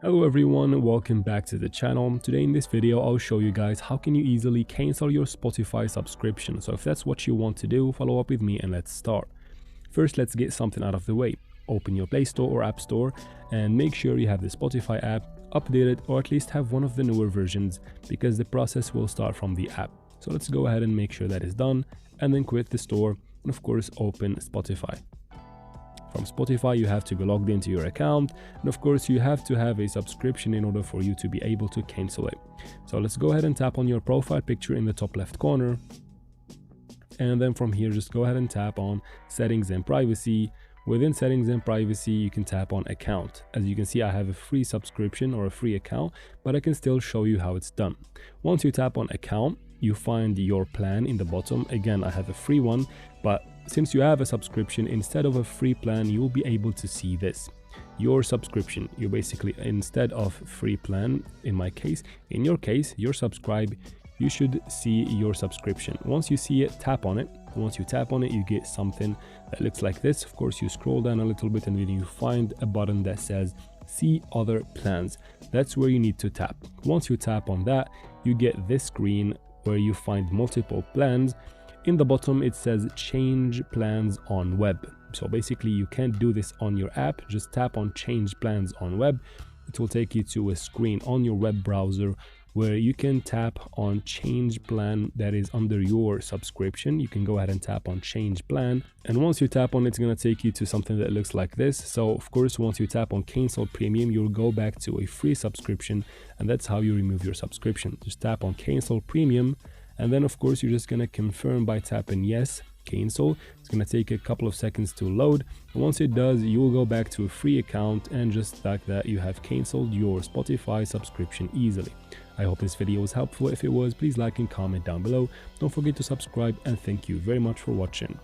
Hello everyone, welcome back to the channel. Today in this video I'll show you guys how can you easily cancel your Spotify subscription. So if that's what you want to do, follow up with me and let's start. First, let's get something out of the way. Open your Play Store or App Store and make sure you have the Spotify app updated, or at least have one of the newer versions, because the process will start from the app. So let's go ahead and make sure that is done, and then quit the store and of course open Spotify. From Spotify, you have to be logged into your account, and of course you have to have a subscription in order for you to be able to cancel it. So let's go ahead and tap on your profile picture in the top left corner, and then from here just go ahead and tap on settings and privacy. Within settings and privacy, you can tap on account. As you can see, I have a free subscription or a free account, but I can still show you how it's done. Once you tap on account, you find your plan in the bottom. Again, I have a free one, but since you have a subscription, instead of a free plan, you will be able to see this, your subscription. You basically, instead of free plan, in your case, you're subscribed, you should see your subscription. Once you see it, tap on it. Once you tap on it, you get something that looks like this. Of course, you scroll down a little bit and then you find a button that says see other plans. That's where you need to tap. Once you tap on that, you get this screen where you find multiple plans. In the bottom, it says change plans on web. So basically you can't do this on your app. Just tap on change plans on web. It will take you to a screen on your web browser where you can tap on change plan that is under your subscription. You can go ahead and tap on change plan, and once you tap on it, it's going to take you to something that looks like this. So of course, once you tap on cancel premium, you'll go back to a free subscription, and that's how you remove your subscription. Just tap on cancel premium, and then of course you're just going to confirm by tapping yes, cancel. It's going to take a couple of seconds to load, and once it does, you will go back to a free account, and just like that, you have canceled your Spotify subscription easily. I hope this video was helpful. If it was, please like and comment down below. Don't forget to subscribe, and thank you very much for watching.